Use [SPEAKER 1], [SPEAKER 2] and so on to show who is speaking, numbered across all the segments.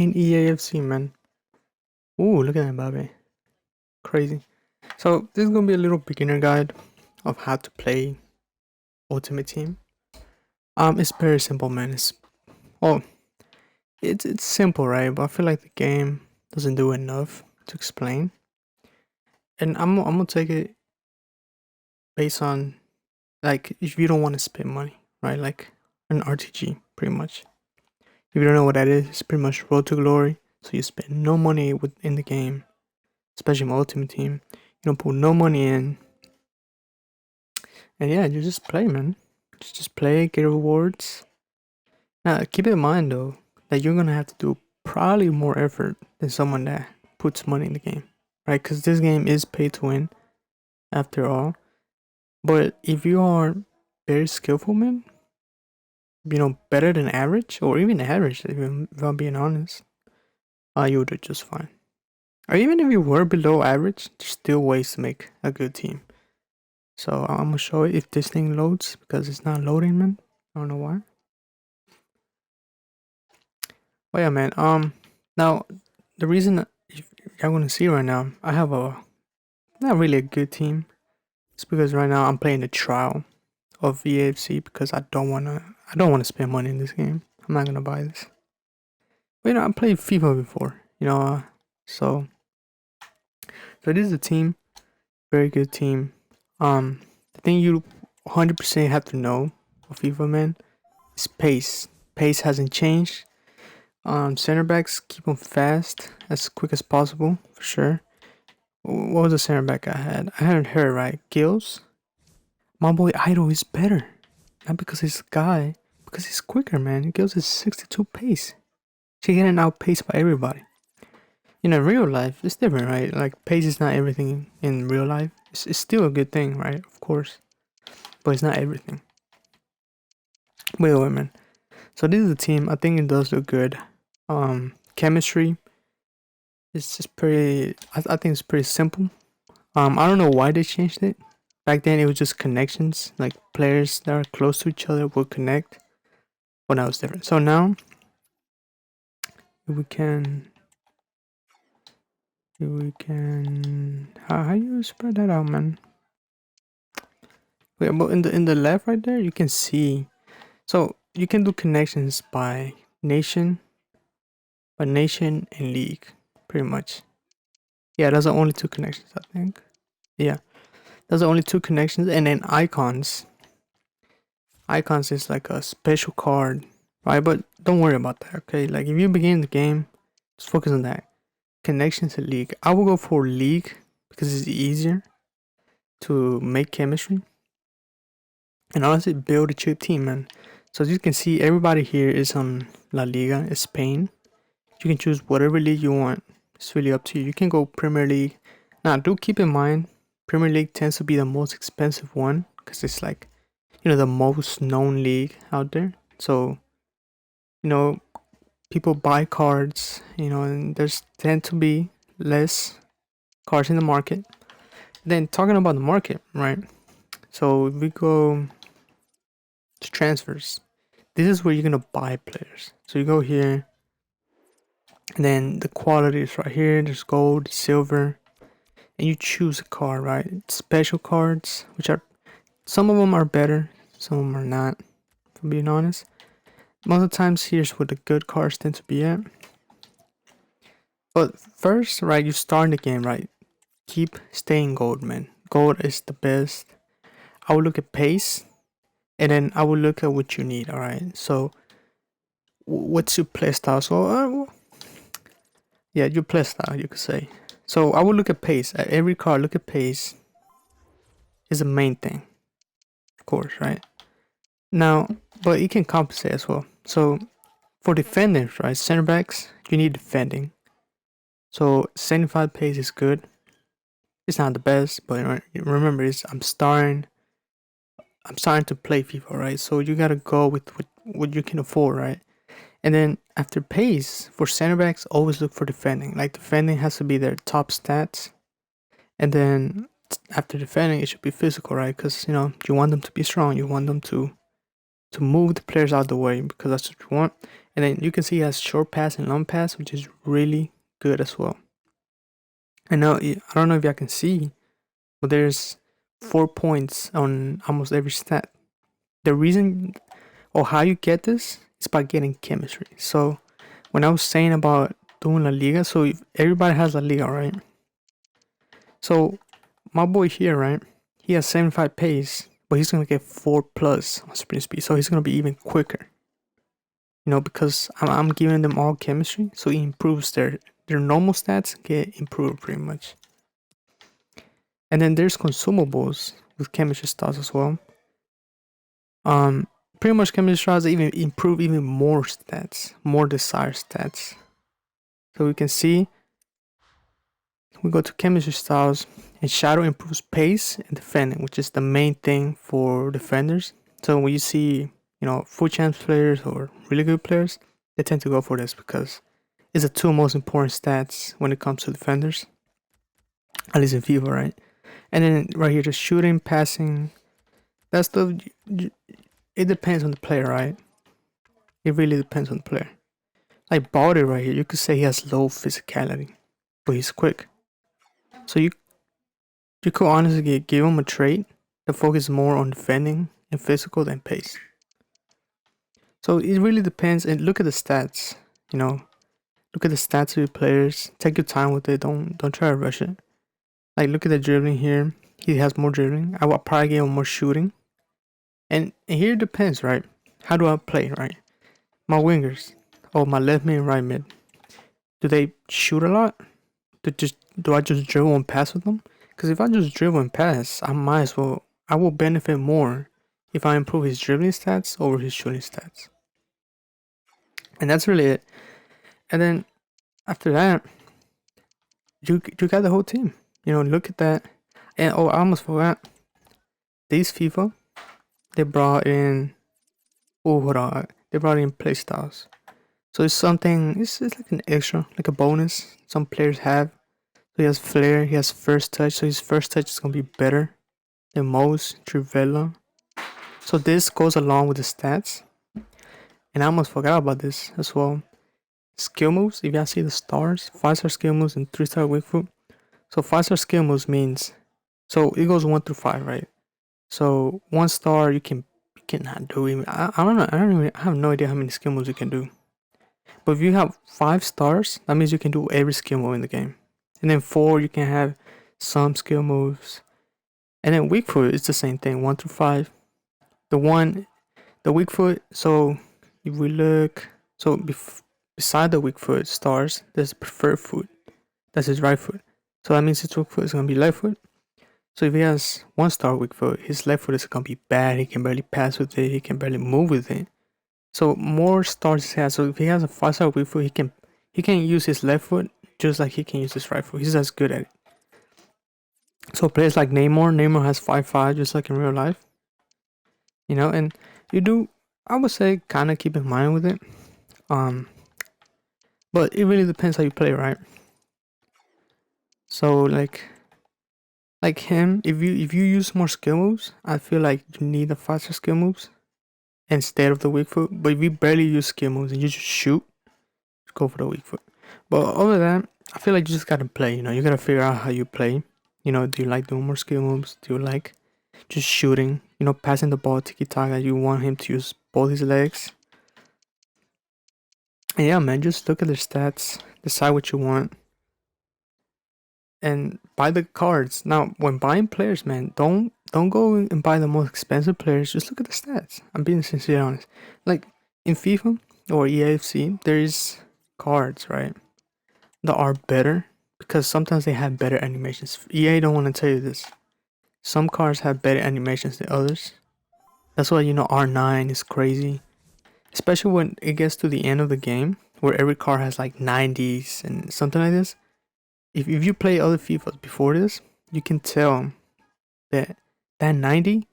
[SPEAKER 1] in EAFC, man. Ooh, look at that, Bobby. Crazy. So this is gonna be a little beginner guide of how to play Ultimate Team. It's very simple, man. Well, it's simple, right? But I feel like the game doesn't do enough to explain. And I'm gonna take it based on like if you don't want to spend money, right? Like an RTG, pretty much. If you don't know what that is, it's pretty much Road to Glory. So you spend no money within the game, especially my Ultimate Team. You don't put no money in, and yeah, you just play, man. Just play, get rewards. Now, keep in mind though that you're gonna have to do probably more effort than someone that puts money in the game, right? Because this game is pay to win, after all. But if you are very skillful, man, better than average or even average, if I'm being honest, you would do just fine. Or even if you were below average, there's still ways to make a good team. So I'm gonna show it if this thing loads because it's not loading, man. I don't know why. But yeah, man. Now the reason y'all gonna see right now, I have a not really a good team. It's because right now I'm playing the trial of VAFC because I don't wanna spend money in this game. I'm not gonna buy this. But I played FIFA before, so this is a team, very good team. The thing you 100% have to know of FIFA, man, is pace. Pace hasn't changed. Center backs keep them fast as quick as possible for sure. What was the center back I had? I hadn't heard right. Gills. My boy Idol is better, not because he's a guy, because he's quicker, man. Gills is 62 pace. She's getting outpaced by everybody. In real life, it's different, right? Like pace is not everything in real life. It's still a good thing, right? Of course, but it's not everything. Wait, man. So this is a team. I think it does look good. Chemistry. It's just pretty. I think it's pretty simple. I don't know why they changed it. Back then, it was just connections. Like players that are close to each other would connect. But now it's different. So now we can. How you spread that out, man? Wait, but in the left right there, you can see. So you can do connections by nation and league, pretty much. Yeah, those are only two connections, I think. Yeah, those are only two connections, and then icons. Icons is like a special card, right? But don't worry about that, okay? Like if you begin the game, just focus on that. Connections to league. I will go for league because it's easier to make chemistry. And honestly, build a cheap team, man. So as you can see, everybody here is on La Liga, Spain. You can choose whatever league you want. It's really up to you. You can go Premier League. Now, do keep in mind, Premier League tends to be the most expensive one because it's like, the most known league out there. So, people buy cards, and there's tend to be less cards in the market. Then talking about the market, right? So if we go to transfers, this is where you're gonna buy players. So you go here, and then the quality is right here. There's gold, silver, and you choose a card, right? Special cards, which are some of them are better, some of them are not. If I'm being honest, most of the times here's where the good cards tend to be at. But first, right, you start in the game, right? Keep staying gold, man. Gold is the best. I will look at pace, and then I will look at what you need. All right. So, what's your playstyle? So, yeah, your playstyle, you could say. So, I will look at pace. At every card, look at pace. Is the main thing, of course, right? Now, but you can compensate as well. So, for defenders, right, center backs, you need defending. So, 75 pace is good. It's not the best, but remember, I'm starting to play FIFA, right? So you gotta go with what you can afford, right? And then after pace for center backs, always look for defending. Like defending has to be their top stats, and then after defending, it should be physical, right? Because you want them to be strong. You want them to to move the players out of the way because that's what you want. And then you can see he has short pass and long pass, which is really good as well. And now I don't know if y'all can see, but there's 4 points on almost every stat. The reason or how you get this is by getting chemistry. So when I was saying about doing La Liga, so if everybody has La Liga, right? So my boy here, right? He has 75 pace, but he's gonna get 4 plus on sprint speed, so he's gonna be even quicker. You know, because I'm giving them all chemistry, so it improves their normal stats get improved pretty much. And then there's consumables with chemistry styles as well. Pretty much chemistry styles even improve even more stats, more desired stats. So we can see we go to chemistry styles, and shadow improves pace and defending, which is the main thing for defenders. So when you see, full champs players or really good players, they tend to go for this because it's the two most important stats when it comes to defenders, at least in FIFA, right? And then right here, just shooting, passing. That's it depends on the player, right? It really depends on the player. Like Baldy right here, you could say he has low physicality, but he's quick. So you could honestly give him a trait that focuses more on defending and physical than pace. So it really depends, and look at the stats. Look at the stats of your players. Take your time with it. Don't try to rush it. Like look at the dribbling here. He has more dribbling. I would probably give him more shooting. And here it depends, right? How do I play, right? My wingers, my left mid and right mid. Do they shoot a lot? Do I just dribble and pass with them? Because if I just dribble and pass, I will benefit more if I improve his dribbling stats over his shooting stats. And that's really it. And then after that, you got the whole team. Look at that. And I almost forgot. These FIFA, they brought in. Oh, hold on. They brought in play styles. So it's something. It's like an extra, like a bonus. Some players have. So he has flair. He has first touch. So his first touch is gonna be better than most. Trivela. So this goes along with the stats. And I almost forgot about this as well. Skill moves. If y'all see the stars, 5-star skill moves and 3-star weak foot. So 5-star skill moves means, so it goes 1 through 5, right? So 1 star you cannot do even. I don't know. I have no idea how many skill moves you can do. But if you have 5 stars, that means you can do every skill move in the game. And then 4, you can have some skill moves. And then weak foot, it's the same thing, 1 through 5. The weak foot. So if we look, so beside the weak foot stars, there's preferred foot. That's his right foot. So that means his weak foot is gonna be left foot. So if he has 1 star weak foot, his left foot is gonna be bad. He can barely pass with it. He can barely move with it. So more stars he has. So if he has a 5-star weak foot, he can use his left foot just like he can use his right foot. He's as good at it. So players like Neymar has 5-5 just like in real life. And you do, I would say, kind of keep in mind with it. But it really depends how you play, right? So like him, if you use more skill moves, I feel like you need the 5-star skill moves instead of the weak foot. But if you barely use skill moves and you just shoot, go for the weak foot. But other than that, I feel like you just gotta play. You gotta figure out how you play. Do you like doing more skill moves? Do you like just shooting? Passing the ball tiki taka. You want him to use both his legs. And yeah, man, just look at their stats, decide what you want, and buy the cards. Now, when buying players, man, don't go and buy the most expensive players. Just look at the stats. I'm being sincere honest. Like in FIFA or EAFC, there is cards, right, that are better because sometimes they have better animations. EA don't want to tell you this. Some cards have better animations than others. That's why R9 is crazy, especially when it gets to the end of the game where every card has like 90s and something like this. If you play other FIFAs before this, you can tell that 90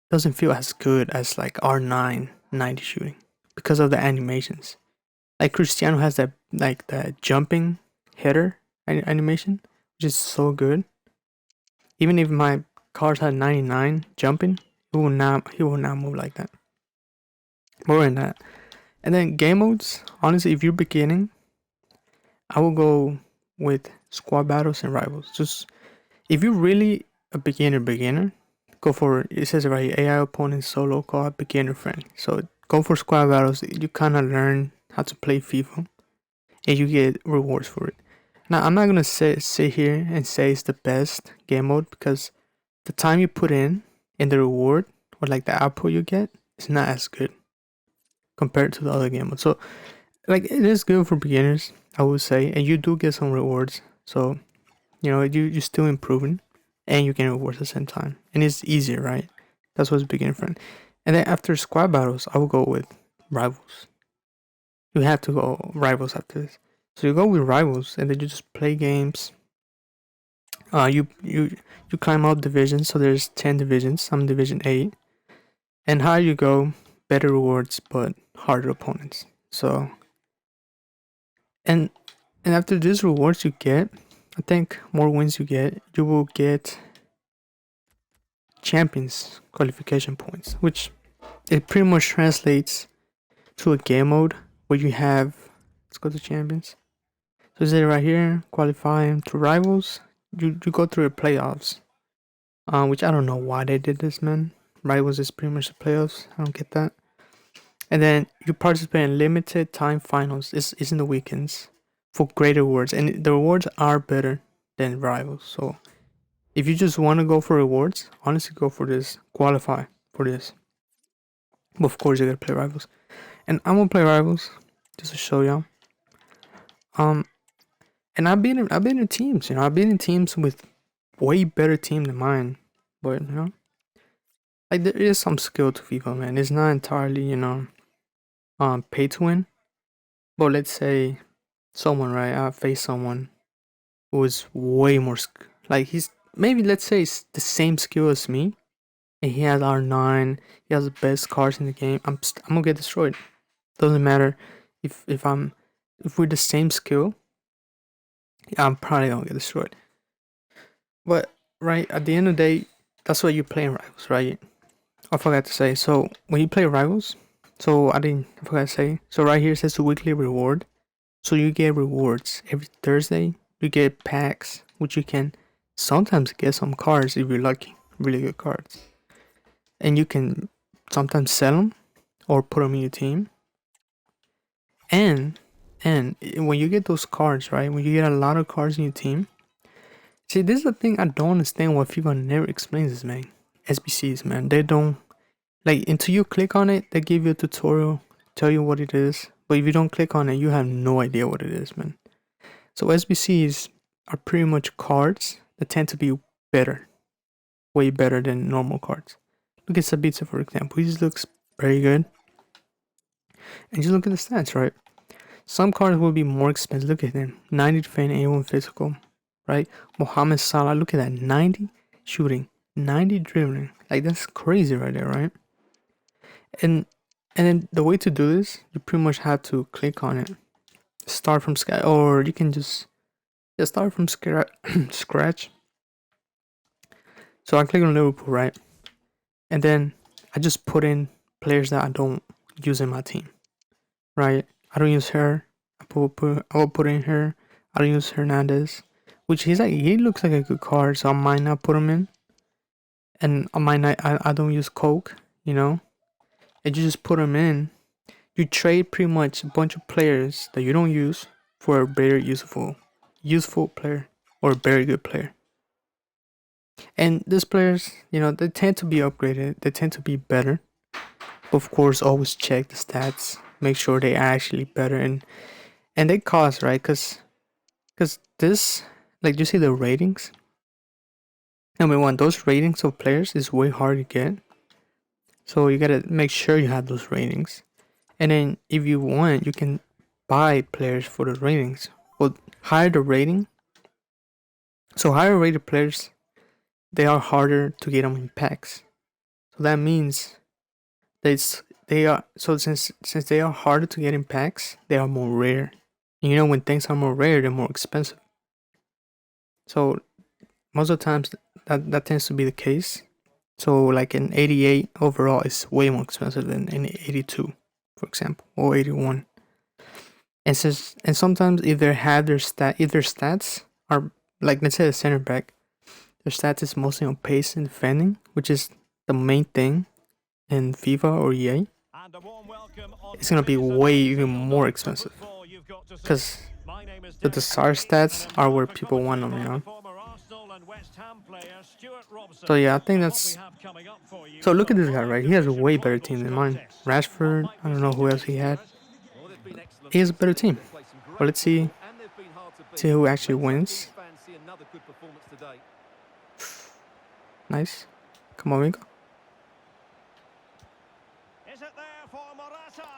[SPEAKER 1] doesn't feel as good as like R9 90 shooting because of the animations. Like Cristiano has that jumping header animation, which is so good. Even if my cards had 99 jumping, he will not move like that. more than that. And then game modes, honestly, if you're beginning, I will go with squad battles and rivals. Just if you're really a beginner, go for it says it right here, AI opponent solo co-op beginner friendly. So go for squad battles. You kind of learn how to play FIFA, and you get rewards for it. Now I'm not gonna sit here and say it's the best game mode because the time you put in and the reward or like the output you get is not as good compared to the other game modes. So like it is good for beginners, I would say, and you do get some rewards. So you're still improving, and you get rewards at the same time, and it's easier, right? That's what's beginner friend. And then after squad battles, I will go with rivals. You have to go rivals after this. So you go with rivals, and then you just play games. You climb up divisions. So there's 10 divisions. I'm division 8, and higher you go, better rewards, but harder opponents. So and after these rewards you get, I think more wins you get, you will get champions qualification points, which it pretty much translates to a game mode where you have, let's go to champions. So is it right here, qualifying to rivals? You go through the playoffs, which I don't know why they did this, man. Rivals is pretty much the playoffs. I don't get that. And then you participate in limited time finals. It's in the weekends for greater rewards, and the rewards are better than rivals. So if you just want to go for rewards, honestly, go for this. Qualify for this. But of course, you gotta play rivals, and I'm gonna play rivals just to show y'all. And I've been in teams. I've been in teams with way better team than mine. But like there is some skill to FIFA, man. It's not entirely pay to win. But let's say someone, right? I face someone who is way more like he's maybe, let's say, it's the same skill as me, and he has R9. He has the best cards in the game. I'm gonna get destroyed. Doesn't matter if we're the same skill. I'm probably gonna get destroyed. But right at the end of the day, that's why you play in rivals, right? I forgot to say. So when you play rivals, I forgot to say. So right here it says weekly reward. So you get rewards every Thursday. You get packs, which you can sometimes get some cards if you're lucky, really good cards, and you can sometimes sell them or put them in your team. And when you get those cards, right? When you get a lot of cards in your team, see, this is the thing I don't understand why FIFA never explains this, man. SBCs, man, they don't like until you click on it, they give you a tutorial, tell you what it is. But if you don't click on it, you have no idea what it is, man. So SBCs are pretty much cards that tend to be better, way better than normal cards. Look at Sabitzer, for example. He just looks very good. And just look at the stats, right? Some cards will be more expensive. Look at him. 90 defending, 81 physical, right? Mohamed Salah, look at that. 90 shooting, 90 dribbling. Like, that's crazy right there, right? And then the way to do this, you pretty much have to click on it. Start from scratch, or you can just start from scratch. So I click on Liverpool, right? And then I just put in players that I don't use in my team, right? I don't use her. I will put in her. I don't use Hernandez, which he looks like a good card, so I might not put him in. And I might not. I don't use Coke, and you just put him in. You trade pretty much a bunch of players that you don't use for a very useful player or a very good player. And these players, they tend to be upgraded. They tend to be better. Of course, always check the stats. Make sure they are actually better, and they cost, right? Because this, like, you see the ratings. Number one, those ratings of players is way hard to get. So you gotta make sure you have those ratings. And then if you want, you can buy players for the ratings. Well, higher the rating. So higher rated players, they are harder to get them in packs. So that means that they are, so since they are harder to get in packs, they are more rare. And when things are more rare, they're more expensive. So most of the times that tends to be the case. So like an 88 overall is way more expensive than an 82. for example, or 81. And sometimes if their stats are like, let's say a center back, their stats is mostly on pace and defending, which is the main thing in FIFA or EA. It's gonna be way even more expensive because the desired stats are where people want them, you know. So yeah, I think that's. So look at this guy, right? He has a way better team than mine. Rashford, I don't know who else he had. He has a better team. But let's see who actually wins. Nice. Come on, Mingo.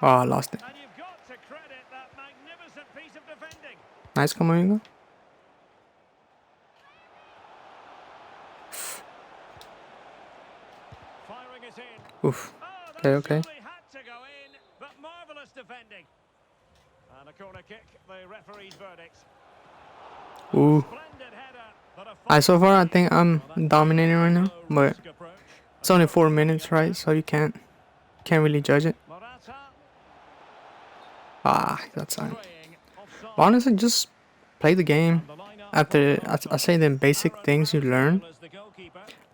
[SPEAKER 1] Oh, I lost it. Nice, come on, Mingo. Oof. Okay, okay. Ooh. So far I think I'm dominating right now, but it's only 4 minutes, right? So you can't really judge it. That's fine. Honestly, just play the game. After I say the basic things you learn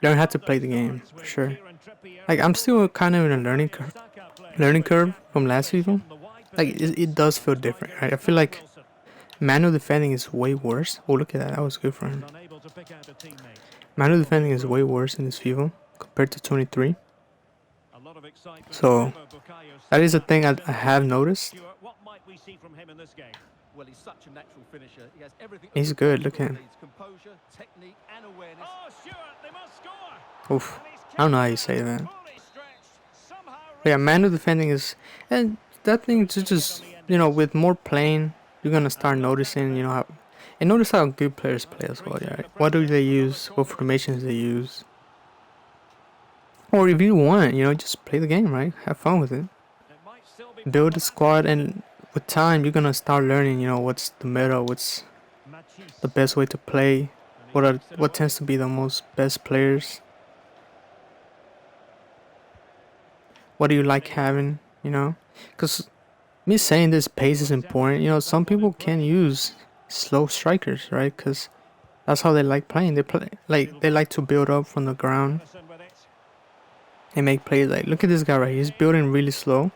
[SPEAKER 1] how to play the game for sure. Like I'm still kind of in a learning curve from last season. Like it does feel different, right? I feel like manual defending is way worse. Oh, look at that. That was good for him. Manual defending is way worse in this FIFA compared to 23. So that is a thing I have noticed. He's good. Look at him. Oof. I don't know how you say that. But yeah, manual defending is, and that thing is just, with more playing, you're gonna start noticing, how, and notice how good players play as well. Yeah, what do they use? What formations they use? Or if you want, just play the game, right? Have fun with it. Build a squad, and with time, you're gonna start learning, what's the meta, what's the best way to play, what tends to be the most best players. What do you like having, Because me saying this pace is important, some people can use slow strikers, right? Because that's how they like playing. They like to build up from the ground and make plays. Like, look at this guy right here. He's building really slow.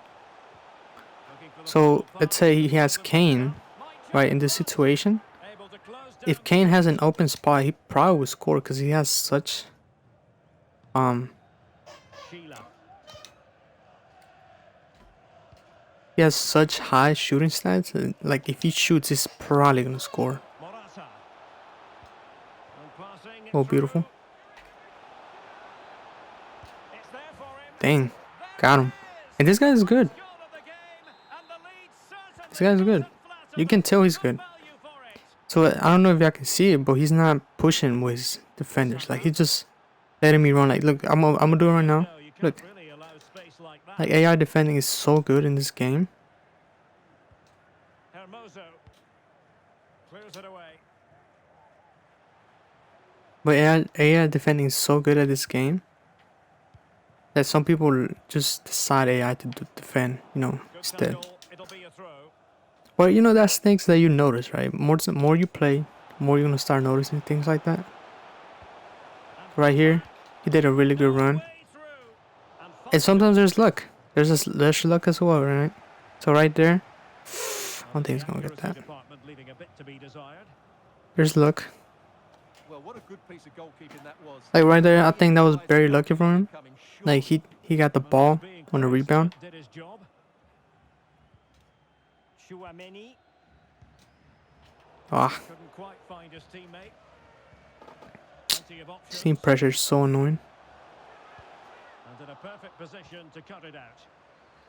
[SPEAKER 1] So let's say he has Kane, right, in this situation. If Kane has an open spot, he probably would score because he has such he has such high shooting stats. Like if he shoots, he's probably gonna score. Oh, beautiful. Dang, got him. And this guy is good. This guy's good. You can tell he's good. So I don't know if y'all can see it, but he's not pushing with his defenders. Like he's just letting me run. Like, look, I'm gonna do it right now. Look, like AI defending is so good in this game. But AI defending is so good at this game that some people just decide AI to defend, instead. Well, that's things that you notice, right? More you play, more you're gonna start noticing things like that. Right here, he did a really good run. And sometimes there's luck. There's luck as well, right? So right there, I don't think he's gonna get that. There's luck. Like right there, I think that was very lucky for him. Like he got the ball on a rebound. Team pressure is so annoying.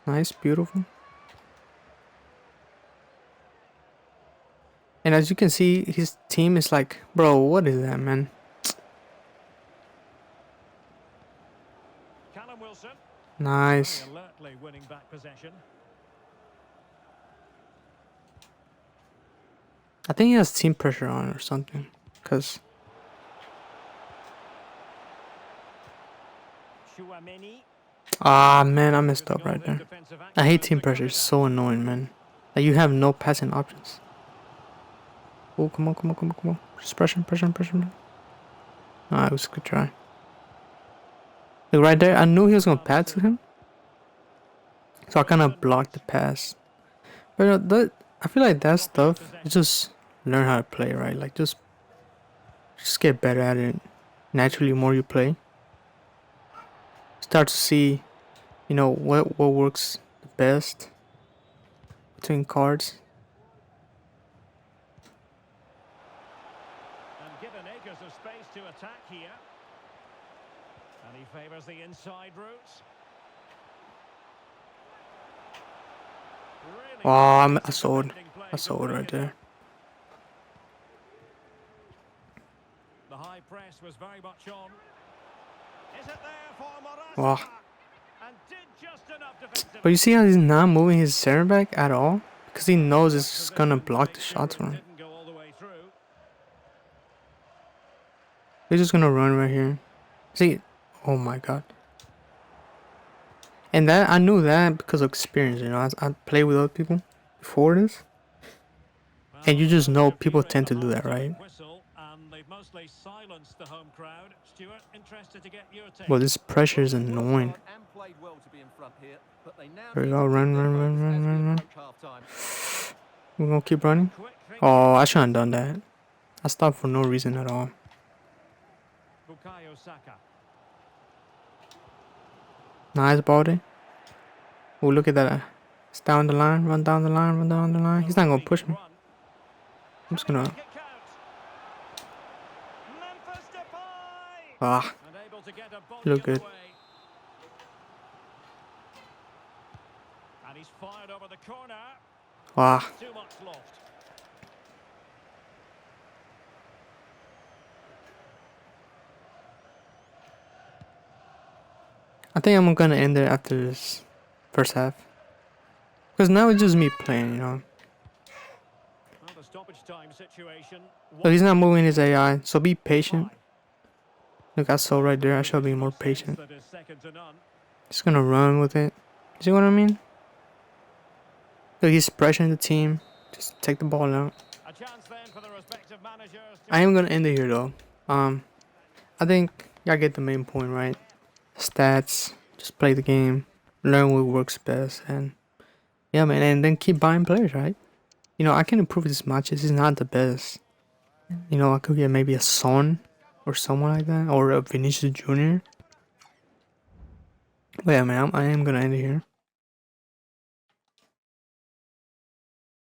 [SPEAKER 1] Nice, beautiful. And as you can see, his team is like, bro, what is that, man? Nice. I think he has team pressure on or something, because Ah, man, I messed up right there. I hate team pressure. It's so annoying, man. Like, you have no passing options. Oh, come on, come on, come on, come on. Just pressure, pressure, pressure. Ah, it was a good try. Like, right there, I knew he was going to pass to him. So I kind of blocked the pass. But I feel like that stuff, you just learn how to play, right? Like, just get better at it. Naturally, the more you play, start to see, you know, what works the best between cards.
[SPEAKER 2] And given acres of space to attack here. And he favours the inside route.
[SPEAKER 1] Oh, I saw it. I saw it right there.
[SPEAKER 2] The high press was very much on. Is it there for Morata?
[SPEAKER 1] Wow.
[SPEAKER 2] And did just enough defensively.
[SPEAKER 1] But you see how he's not moving his center back at all? Because he knows it's just gonna block the shots for him. He's just gonna run right here. See, oh my god. And that, I knew that because of experience, you know. I played with other people before this. And you just know people tend to do that, right? Well, this pressure is annoying. There we go, run, run, run, run, run, run. We're gonna keep running. Oh, I shouldn't have done that. I stopped for no reason at all. Nice body. Oh, look at that. It's down the line, run down the line, run down the line. He's not gonna push me. I'm just gonna. Ah, look good.
[SPEAKER 2] And he's fired over the corner.
[SPEAKER 1] Ah.
[SPEAKER 2] Too much loft.
[SPEAKER 1] I think I'm gonna end it after this first half. Because now it's just me playing, you know.
[SPEAKER 2] Well, the stoppage time situation.
[SPEAKER 1] So he's not moving his AI, so be patient. Look, I saw right there, I should be more patient. Just gonna run with it. See what I mean? Look, he's pressuring the team. Just take the ball out. I am gonna end it here though. I think y'all get the main point, right? Stats, just play the game, learn what works best, and yeah, man, and then keep buying players, right? You know, I can improve his matches. He's not the best. You know, I could get maybe a Son or someone like that, or a Vinicius Jr. But yeah, man, I am gonna end it here.